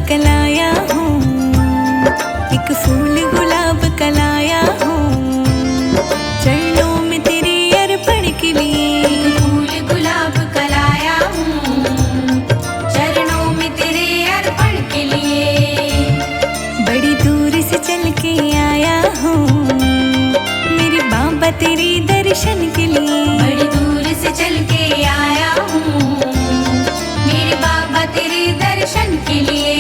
का लाया हूँ, एक फूल गुलाब का लाया हूँ, चरणों में तेरे अर्पण के लिए। एक फूल गुलाब का लाया हूँ, चरणों में तेरे अर्पण के लिए। बड़ी दूर से चल के आया हूँ, मेरे बाबा तेरे दर्शन के लिए। बड़ी दूर से चल के आया हूँ, मेरे बाबा तेरे दर्शन के लिए।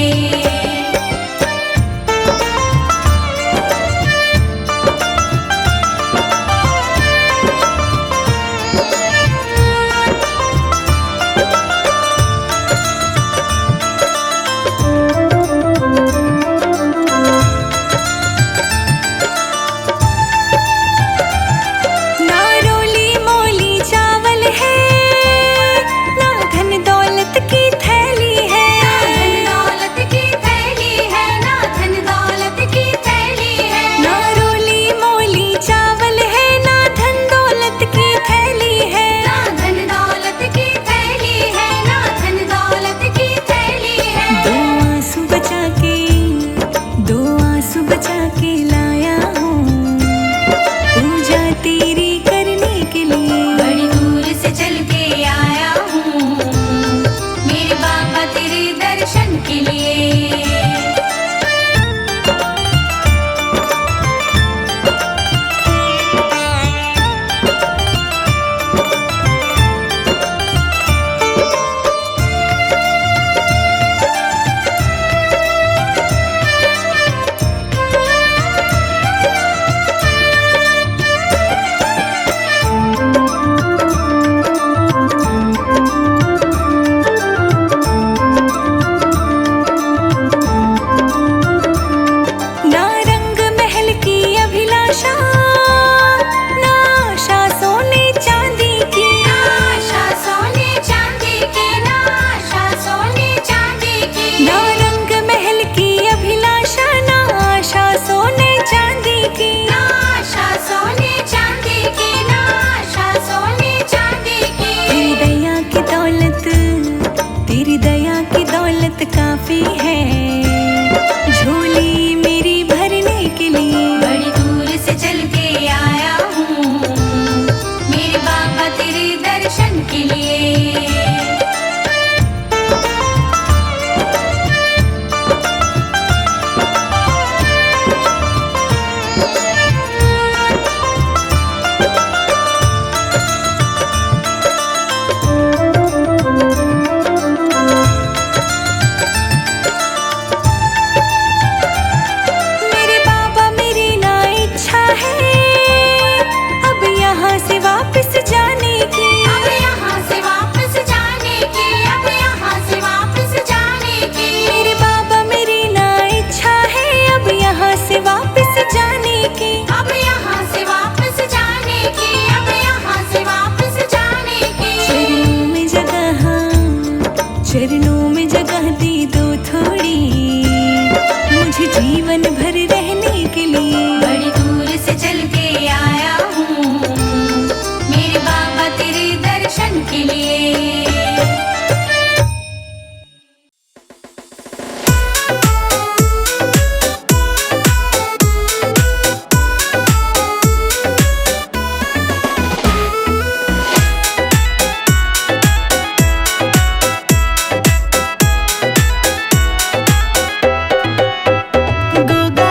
काफी है झोली मेरी भरने के लिए। बड़ी दूर से चल के आया हूँ, मेरे बाबा तेरे दर्शन के लिए। चरणों में जगह दी दो थोड़ी, मुझे जीवन भर रहने के लिए। बड़ी दूर से चल के आया हूँ, मेरे बाबा तेरे दर्शन के लिए। गोगा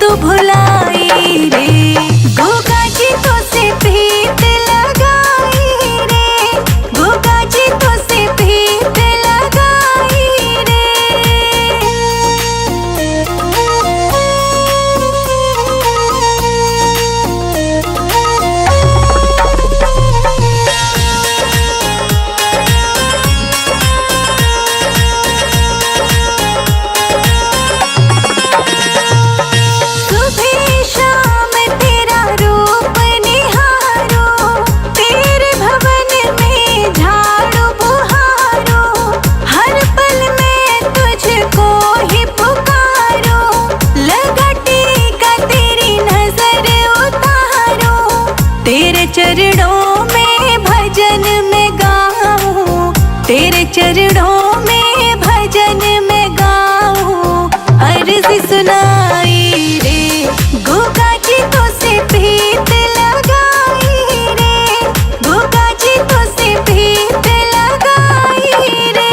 तू भुलाई रे, गोगा जी तो से प्रीत लगाई रे, गोगा जी तो से प्रीत लगाई रे। सुबह शाम तेरा रूप निहारो, तेरे भवन में झाड़ू बुहारो, हर पल में तुझको ही पुकारो, लगा टीका तेरी नजर उतारो, तेरे चरणों में भजन में गाऊं, तेरे चरणों में भजन में गाऊं, अर्ज सुनाई रे, गोगा जी तो से प्रीत लगाई रे, गोगा जी तो से प्रीत लगाई रे।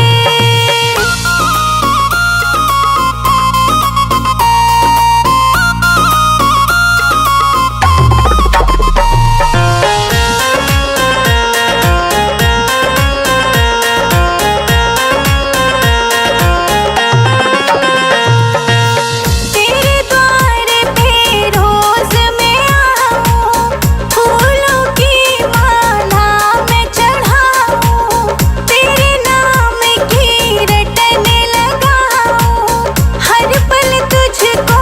तेरे द्वार पे रोज मैं आऊं, फूलों की माला मैं चढ़ाऊं, तेरे नाम की रटन लगाऊं, हर पल तुझको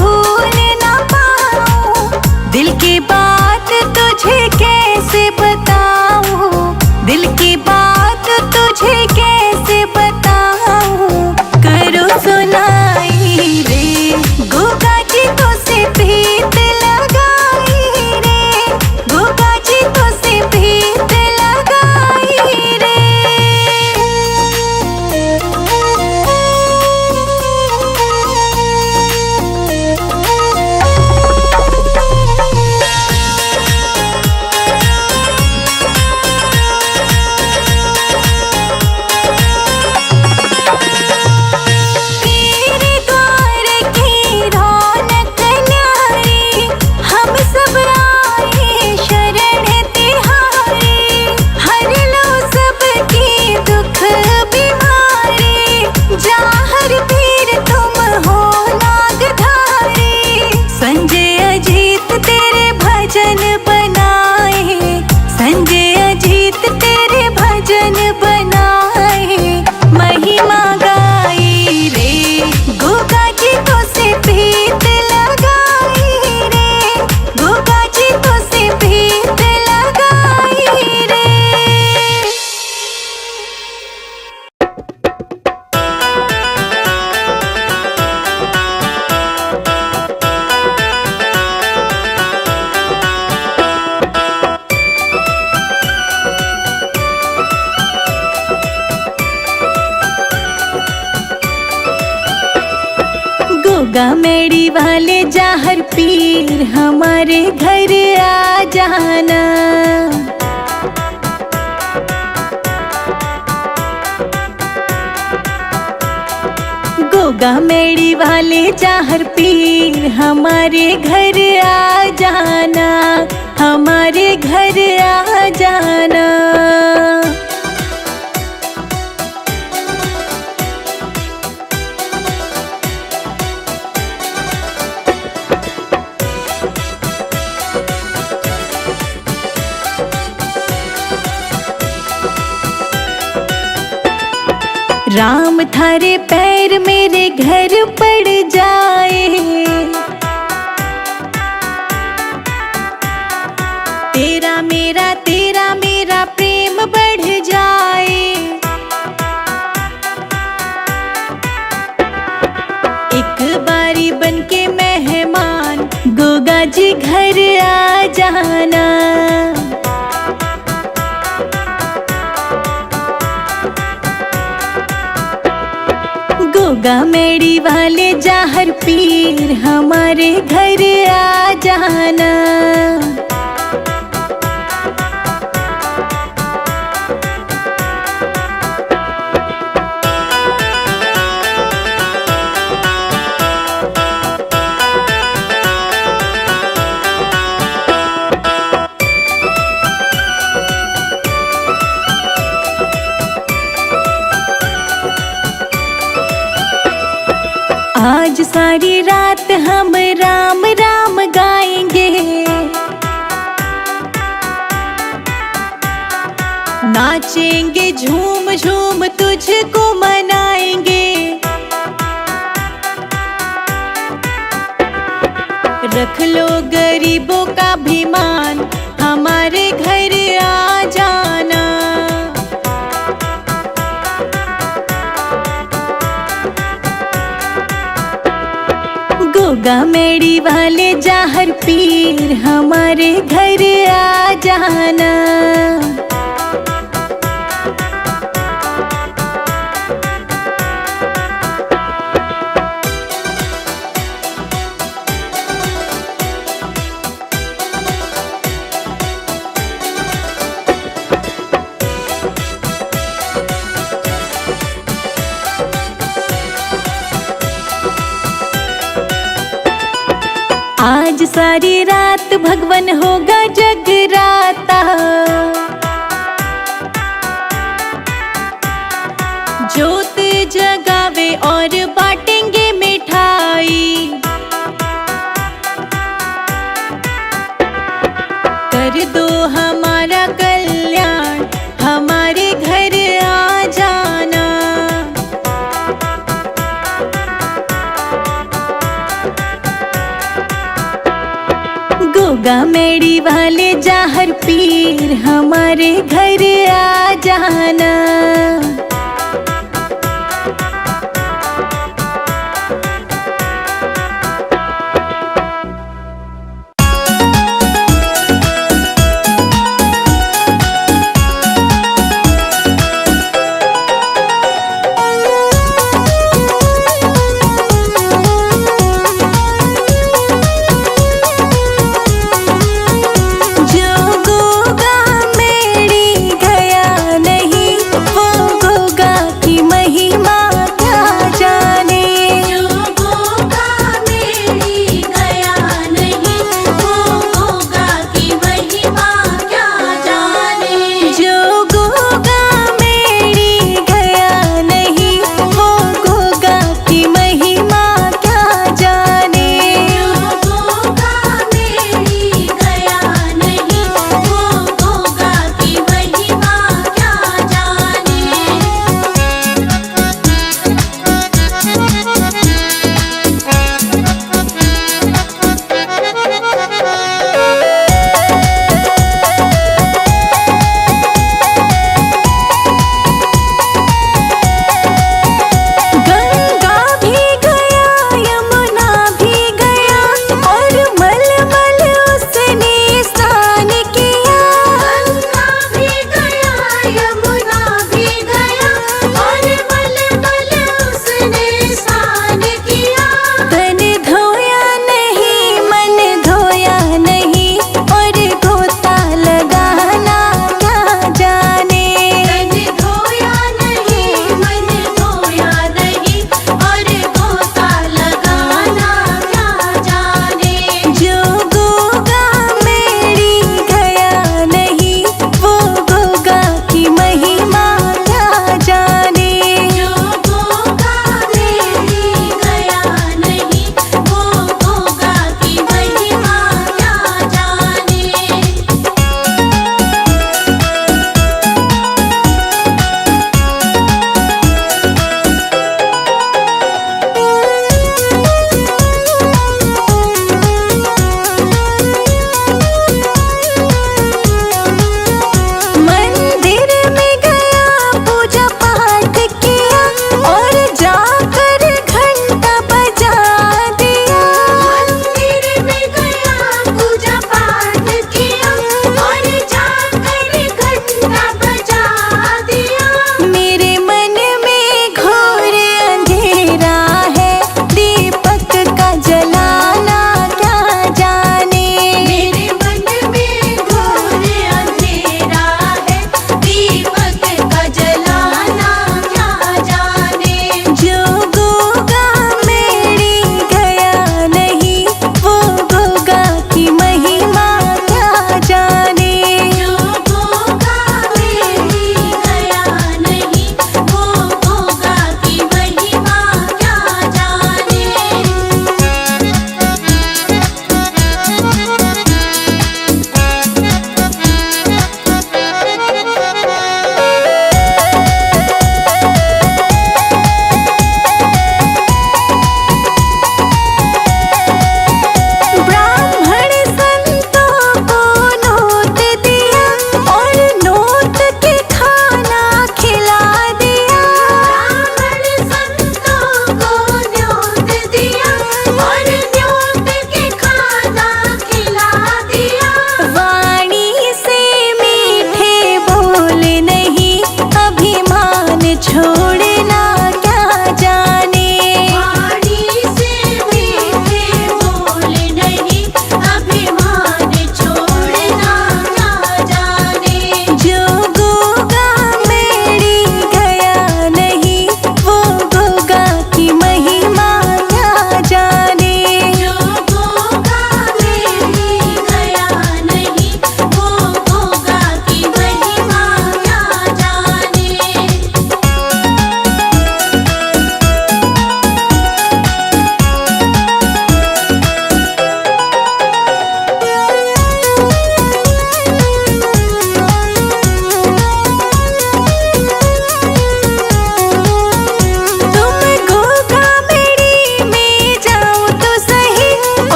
भूल ना पाऊं, दिल की बात तुझे कैसे बताऊं, दिल की बात तुझे कैसे बताऊं, करो सुनाई रे, गोगा जी तो से प्रीत लगाई रे, गोगा जी तो से प्रीत लगाई रे। तेरे द्वार की रौनक न्यारी, हम सब आए शरण तिहारी, हर लो सबकी दुख बीमारी, जाहर पीर तुम हो नागधारी, संजय अजीत तेरे भजन बनाए, संजय अजीत तेरे भजन बनाए, महिमा गाई रे, गोगा जी तो से प्रीत लगाई रे, गोगा जी तो से प्रीत लगाई रे। गोगा मेड़ी वाले जाहर पीर हमारे घर आ जाना, गोगा मेड़ी वाले जाहर पीर हमारे घर आ जाना, हमारे घर आ जाना। राम थारे पैर मेरे घर पड़ जाए, तेरा मेरा प्रेम बढ़ जाए, एक बारी बनके मेहमान गोगा जी घर आ जाना। गोगा मेड़ी वाले जाहर पीर हमारे घर आ जाना। आज सारी रात हम राम राम गाएंगे, नाचेंगे झूम झूम तुझको मनाएंगे। रख लो गरीबों का भी मान, हमारे घर आ जाना। गोगा मेड़ी वाले जाहर पीर, हमारे घर आ जाना। आज सारी रात भगवन होगा जगराता, जोत जगावे और बांटेंगे मिठाई। कर दो हमारा कल्याण, हमारे घर आ जाना। गोगा मेड़ी वाले जाहर पीर, हमारे घर आ जाना। जो गोगा मेड़ी गया नहीं, वो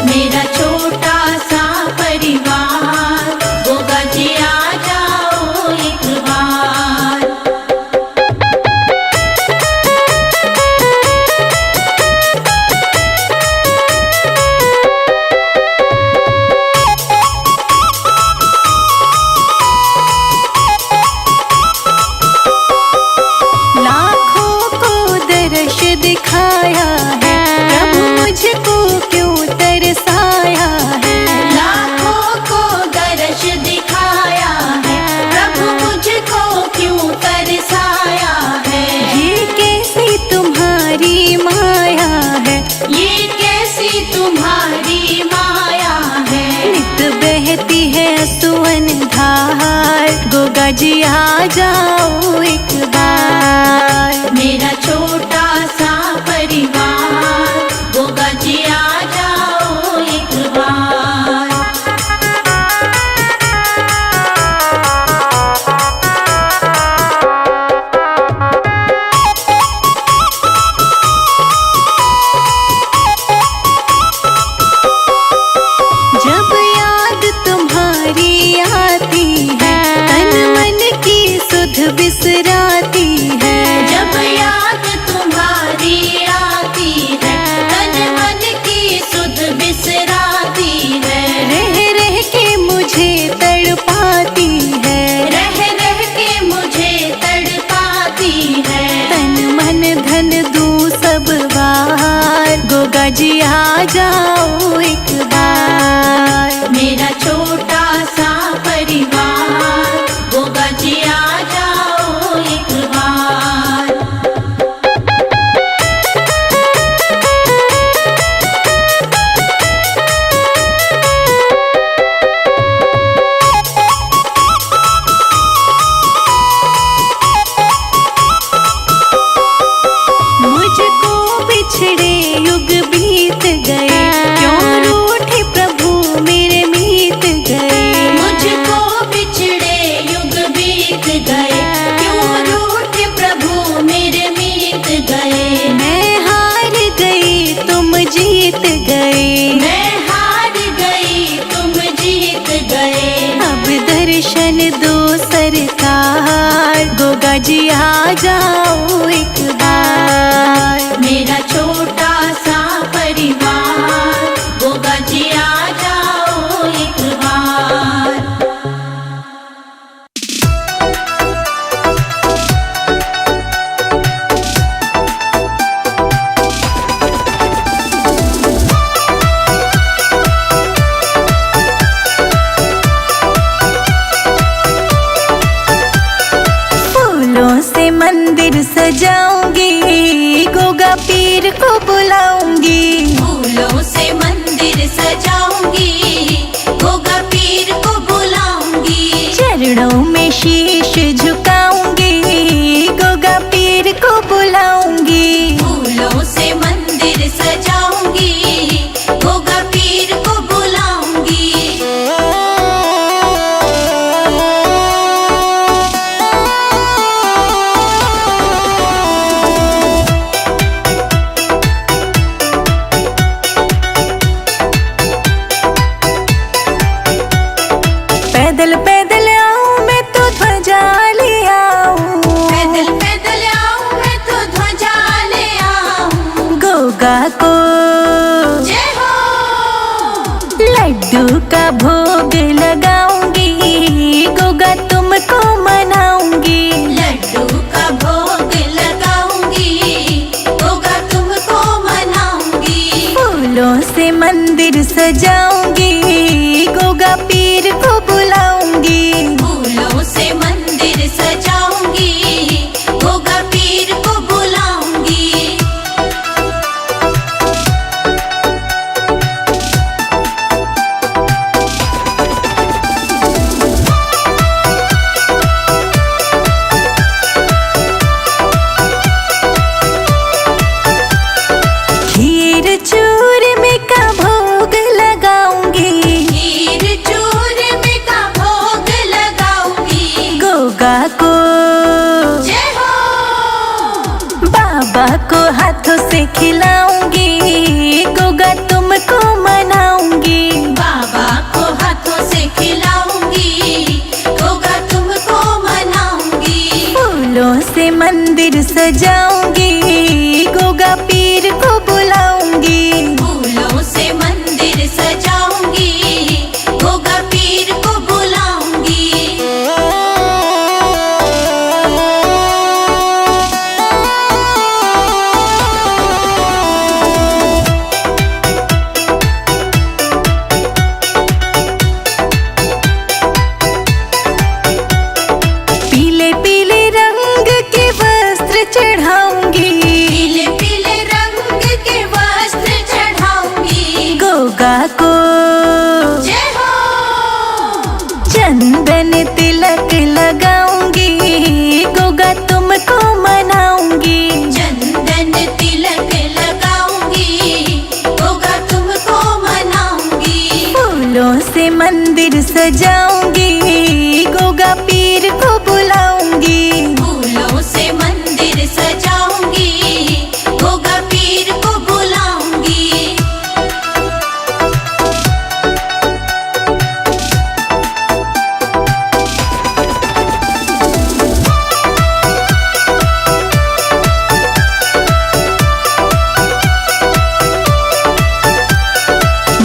मेरा छोटा सा परिवार, गोगा जी आ जाओ एक बार। लाखों को दर्श दिखाया है, प्रभु मुझको क्यों तरसाया है। लाखों को दर्श दिखाया है, प्रभु मुझको क्यों तरसाया है। ये कैसी तुम्हारी माया है, ये कैसी तुम्हारी माया है। नित बहती है सुवन धार, गोगा जी आ जाओ एक बार। मेरा छोटा सा परिवार, गोगा जी आ जाओ एक बार। जब याद तुम्हारी आती है, तन मन की सुध बिसराती है। जब याद तुम्हारी आती है, तन मन की सुध बिसराती है। रह रह के मुझे तड़पाती है, रह रह के मुझे तड़पाती है। तन मन धन दूं सब बार, गोगा जी आ जाओ एक बार। मेरा छोटा सा परिवार, गोगा जी आ जाओ एक बार। मुझको बिछड़े युग बीत गए, क्यों रूठे प्रभु मेरे मीत गए। मुझको बिछड़े युग बीत गए, क्यों रूठे प्रभु मेरे मीत गए। मैं हार गई तुम जीत गए, मैं हार गई तुम जीत गए। अब दर्शन दो सरकार, गोगा जी आ जाओ एक बार। मेरा छोटा सा परिवार, गोगा जी आ जाओ एक बार। फूलों से मंदिर सजाऊंगी, गोगा पीर को बुलाऊंगी। फूलों से मंदिर सजाऊंगी, गोगा पीर को बुलाऊंगी। चरणों में शीश झुकाऊंगी, गोगा पीर को बुलाऊंगी। फूलों से मंदिर सजाऊंगी, गोगा पीर को बुलाऊंगी। पैदल पैदल आऊं मैं तो ध्वजा ले आऊं, पैदल पैदल आऊं मैं तो ध्वजा ले आऊं। गोगा को जय हो। लड्डू का भोग लगाऊंगी, गोगा तुमको मनाऊंगी। लड्डू का भोग लगाऊंगी, गोगा तुमको मनाऊंगी। फूलों से मंदिर सजाऊंगी, गोगा पीर को बुलाऊंगी। फूलों से मंदिर सजाऊंगी, गोगा पीर को बुलाऊंगी। खीर चूरमे का भोग लगाऊंगी, खीर चूरमे का भोग लगाऊंगी। गोगा को जय हो। बाबा को हाथों से खिलाऊंगी, गोगा तुमको मनाऊंगी। मंदिर सजाऊंगी, गोगा पीर को बुलाऊंगी। फूलों से मंदिर सजाऊंगी, गोगा पीर को बुलाऊंगी। पीले पीले रंग के वस्त्र चढ़ाऊंगी, पीले पीले रंग के वस्त्र चढ़ाऊंगी। गोगा को जय हो। चंदन तिलक लगाऊंगी, गोगा तुमको मनाऊंगी। चंदन तिलक लगाऊंगी, गोगा तुमको मनाऊंगी। फूलों से मंदिर सजाऊंगी, गोगा पीर को बुलाऊंगी। फूलों से मंदिर सजाऊंगी, गोगा पीर को बुलाऊंगी।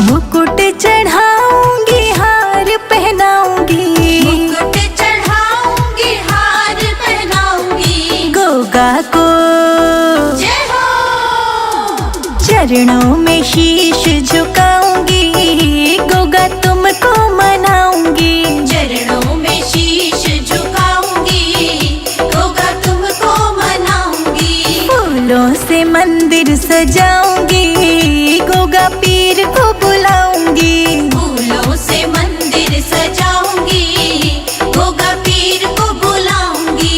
मुकुट चढ़ाऊंगी, हार पहनाऊंगी, मुकुट चढ़ाऊंगी, हार पहनाऊंगी। गोगा को जय हो। चरणों में शीश झुकाऊंगी, गोगा तुमको मनाऊंगी। चरणों में शीश झुकाऊंगी, गोगा तुमको मनाऊंगी। फूलों से मंदिर सजाऊंगी, गोगा पीर को बुलाऊंगी। फूलों से मंदिर सजाऊंगी, गोगा पीर को बुलाऊंगी।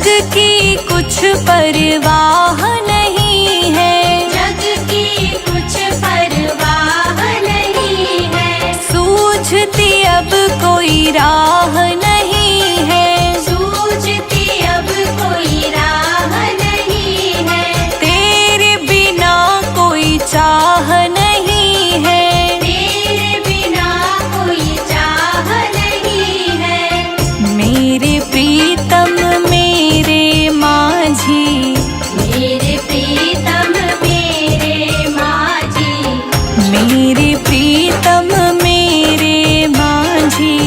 की कुछ परवाह नहीं है, जग की कुछ परवाह नहीं है। सूझती अब कोई राह नहीं है, सूझती अब कोई राह नहीं है। तेरे बिना कोई चाह नहीं है, तेरे बिना कोई चाह नहीं है। मेरे प्रीतम मेरे माझी, मेरे प्रीतम मेरे माझी, मेरे प्रीतम मेरे माझी,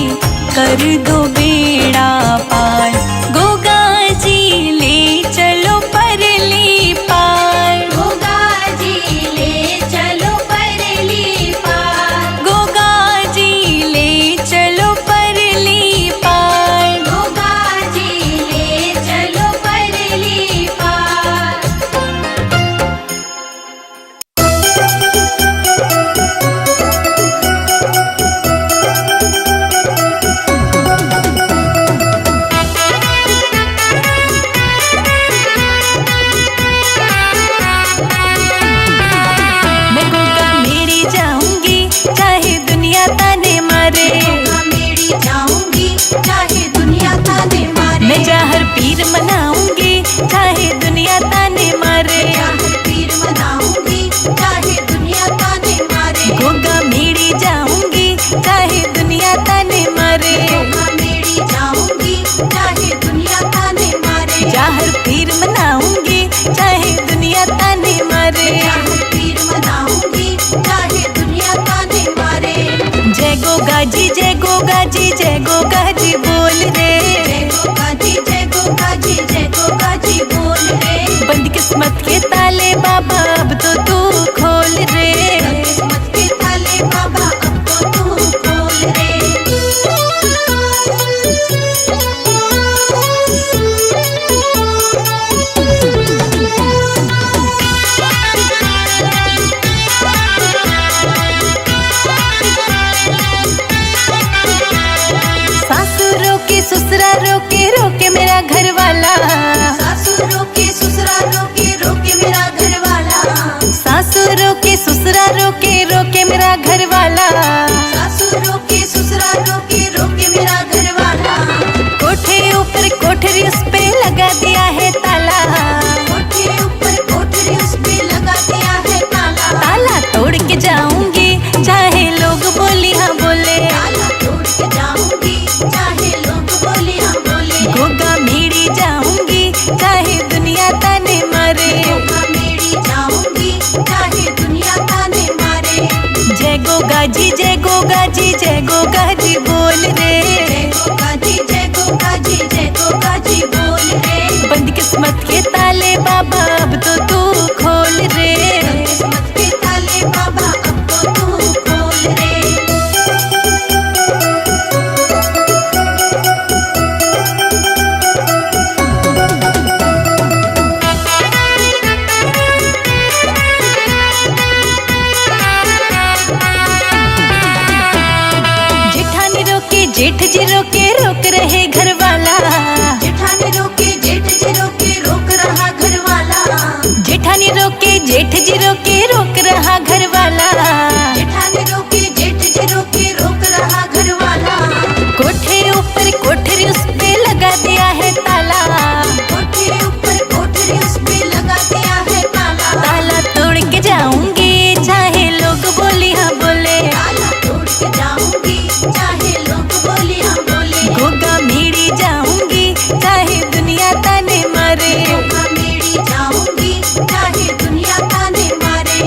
कर दो बेड़ा पार। गोगा जी ले चलो परली पार, गोगा जी ले चलो परली पार। गोगा जी ले चलो परली पार। गोगा जी ले चलो परली पार। मैं गोगा मेरी जाऊंगी चाहे दुनिया ताने मारे, गोगा मेरी जाऊंगी चाहे दुनिया ताने मारे। मैं जहर पीर मनाऊंगी चाहे दुनिया ताने मारे। चाहे पीर मनाऊंगी चाहे दुनिया ताने मारे। गोगा मेरी जाऊंगी चाहे दुनिया ताने मारे, गोगा मेरी जाऊंगी चाहे दुनिया ताने मारे। जहर पीर मनाऊंगी चाहे दुनिया ताने मारे। चाहे पीर मनाऊंगी चाहे दुनिया ताने मारे। जय गोगा जी जय गोगा जी जय गोगा जी बोल रे, जय गोगा जी जय गोगा जी जय गोगा जी बोल रे। बंद किस्मत के ताले बाबा अब तो तू खोल रे। किस्मत के ताले बाबा अब तो तू खोल रे। सासू रोके ससुरा रोके रोके मेरा घर वाला, सासू रोके ससुरा रोके रोके मेरा घर वाला। सासू रोके ससुरा रोके रोके मेरा घर वाला। सासू रोके ससुरा रोके रोके मेरा घर वाला। कोठे ऊपर कोठरी उस पे लगा दिया है ताला, कोठे ऊपर कोठरी उस पे लगा दिया है ताला। ताला तोड़ के जाऊंगी चाहे लोग बोली हाँ बोले। ताला तोड़ के जाऊंगी चाहे लोग बोले हाँ बोले। गोगा मेरी जाऊंगी चाहे दुनिया ताने मारे, गोगा मेरी जाऊंगी चाहे दुनिया ताने मारे। जय गोगा जी जय गोगा जी जय गोगा जी बोल रे। जय गोगा जी जय गोगा जी जय गोगा जी बोल रे। बंद किस्मत के ताले बाबा अब तो तू खोल रे। किस्मत के ताले बाबा अब तो तू खोल रे। जेठानी रोके जेठ जी रोके रोक रहे घर वाला, जेठानी रोके जेठ जी रोके रोक रहा घर वाला। जेठानी रोके जेठ जी रोके रोक रहा घर वाला। जेठानी रोके जेठ जी रोके रोक रहा घर वाला। कोठे ऊपर कोठरी उस पे लगा दिया है ताला, कोठे ऊपर कोठरी उस पे लगा दिया है ताला। ताला तोड़ के जाऊंगी चाहे लोग बोली हाँ बोले। ताला तोड़ के जाऊंगी चाहे लोग बोले हाँ बोले। गोगा मेरी जाऊंगी चाहे दुनिया ताने मारे, गोगा मेरी जाऊंगी चाहे दुनिया ताने मारे।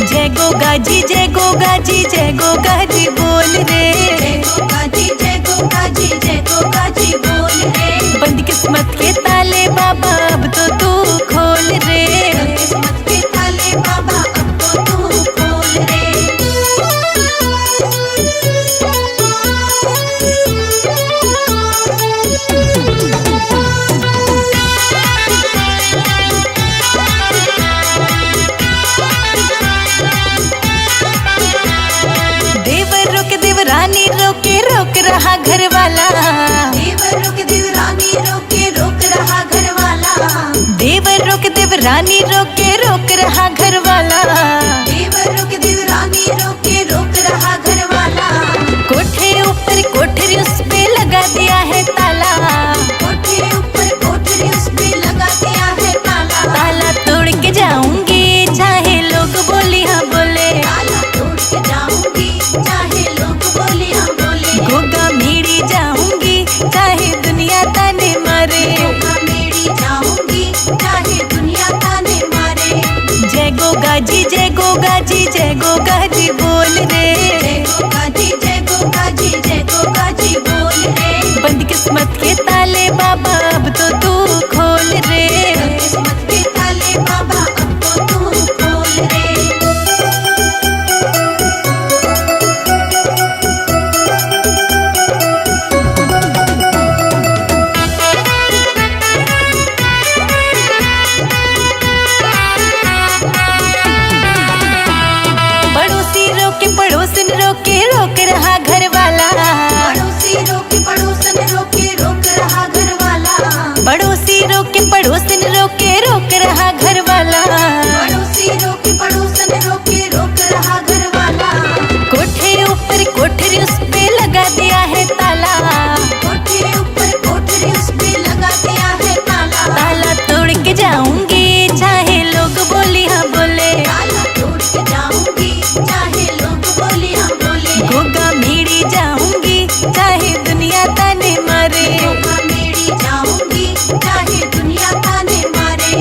जय गोगा जी जय गोगा जी जय गोगा जी बोल रे। जय गोगा जी जय गोगा जी जय गोगा जी बोल रे। बंद किस्मत के ताले बाबा अब तो तू खोल रे। किस्मत के ताले बाबा अब तो तू खोल रे। देवरानी रोके रोक रहा घर वाला, देवर रोके देवरानी रोके रोक रहा घर वाला। देवरानी रोके रोक रहा घर वाला। देवरानी रोक रहा घर वाला। कोठे ऊपर कोठरी उस पे लगा दिया है ताला। कोठे ऊपर कोठरी उस पे लगा दिया है ताला। ताला तोड़ के जाऊंगी चाहे लोग बोली हाँ बोले। ताला तोड़ के जाऊंगी चाहे लोग बोले हाँ बोले। गोगा मेरी जाऊंगी चाहे दुनिया ताने मारे। गोगा मेरी जाऊंगी चाहे दुनिया ताने मारे। जय गोगा जी जय गोगा जी जय गोगा जी बोल रे। जय गोगा जी जय गोगा जी जय गोगा जी बोल रे। बंद किस्मत के ताले बाबा अब तो तू खोल रे। किस्मत के ताले बाबा अब तो तू खोल रे। पड़ोसी रोके पड़ोसन रोके रोक रहा घर वाला। पड़ोसी रोके पड़ोसन रोके रोक रहा घर वाला। पड़ोसी रोके पड़ोसन रोके रोक रहा घर वाला। पड़ोसी रोके पड़ोसन रोके रोक रहा घर वाला। कोठे ऊपर कोठरी उस पे लगा दिया है ताला। कोठे ऊपर कोठरी उस पे लगा दिया है ताला। ताला तोड़ के जाऊंगी चाहे लोग बोली हाँ बोले। ताला तोड़ के जाऊंगी चाहे लोग बोले हाँ बोले। गोगा मेरी जाऊंगी चाहे दुनिया ताने मारे। गोगा मेरी जाऊंगी चाहे दुनिया ताने मारे।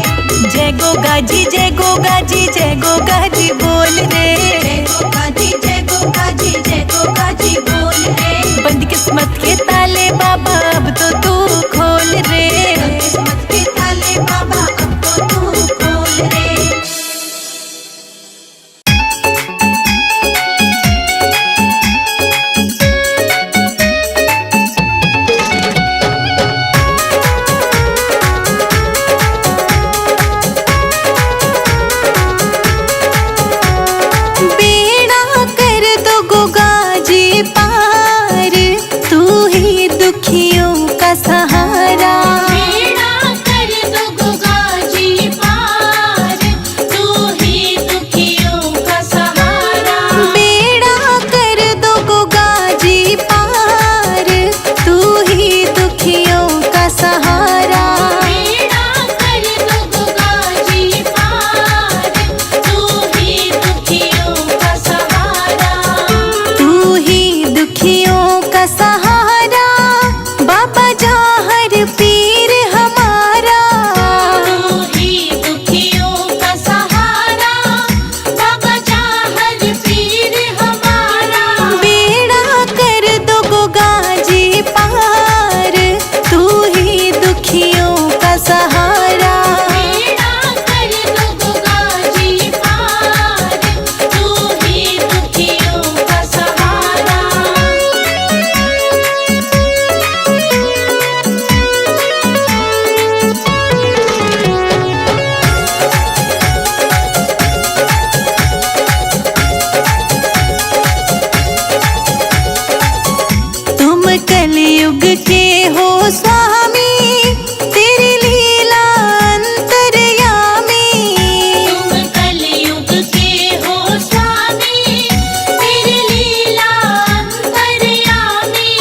जय गोगा जी जय गोगा जी जय गोगा जी बोल रे। जय गोगा जी जय गोगा जी जय गोगा जी बोल रे। बंद किस्मत के ताले बाबा अब तो तू खोल रे। किस्मत के ताले बाबा अब तो तू खोल रे। बेड़ा कर दो गोगा जी पार तू ही दुखियों का सहारा। बेड़ा कर दो गोगा जी पार तू ही दुखियों का सहारा। बेड़ा कर दो गोगा जी पार तू ही दुखियों का सहारा। बेड़ा कर दो गोगा जी पार तू ही दुखियों का सहारा। तू ही दुखियों का सहारा बाबा जाहर पीर हमारा। तू ही दुखियों का सहारा बाबा जाहर पीर हमारा। बेड़ा कर दो गोगा जी पार तू ही दुखियों का सहारा। बेड़ा कर दो गोगा जी पार तू ही दुखियों का सहारा। तुम कलयुग के हो स्वामी तेरी लीला अंतर्यामी। तुम कलयुग के हो स्वामी तेरी लीला अंतर्यामी।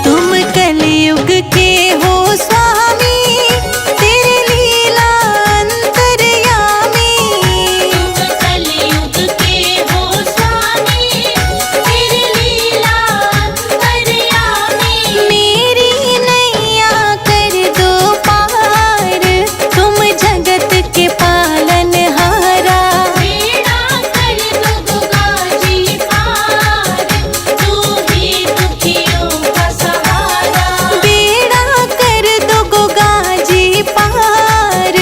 तुम कलयुग के हो स्वामी तेरी लीला अंतर्यामी। तुम कलयुग के हो स्वामी तेरी लीला अंतर्यामी। मेरी नैया कर दो पार तुम जगत के पालनहारा। बेड़ा कर दो गोगा जी पार तू ही दुखियों का सहारा। बेड़ा कर दो गोगा जी पार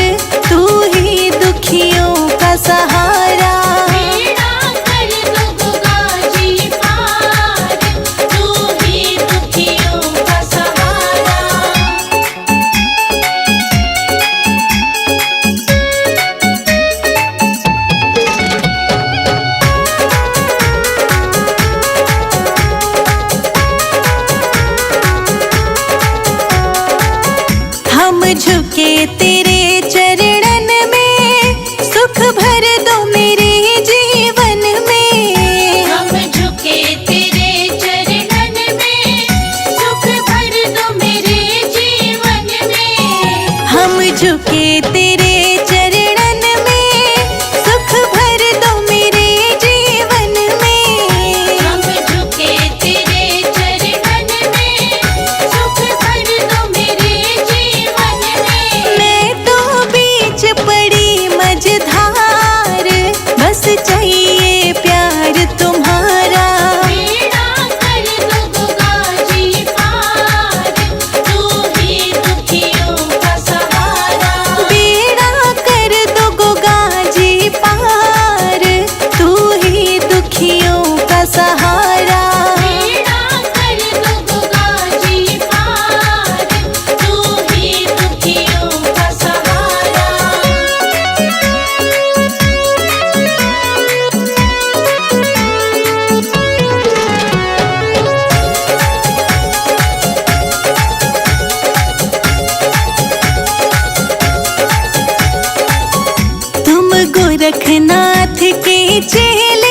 तू ही दुखियों का सहारा। बेड़ा कर दो गोगा जी पार तू ही दुखियों का सहारा। हम झुके तेरे चरणन में झुके तेरे चरणन में, सुख भर दो मेरे जीवन में। हम झुके तेरे चरणन में, सुख भर दो मेरे जीवन में। मैं तो बीच पड़ी मझधार, बस चाहिए प्यार तुम्हारा। बेड़ा कर दो गंगा जी पार, तू ही दुखियों का सहारा। बेड़ा कर दो गंगा जी पार, तू ही दुखियों का सहारा। बेड़ा कर दो गंगा जी पार, तू ही दुखियों का सहारा। तुम गोरखनाथ के चेले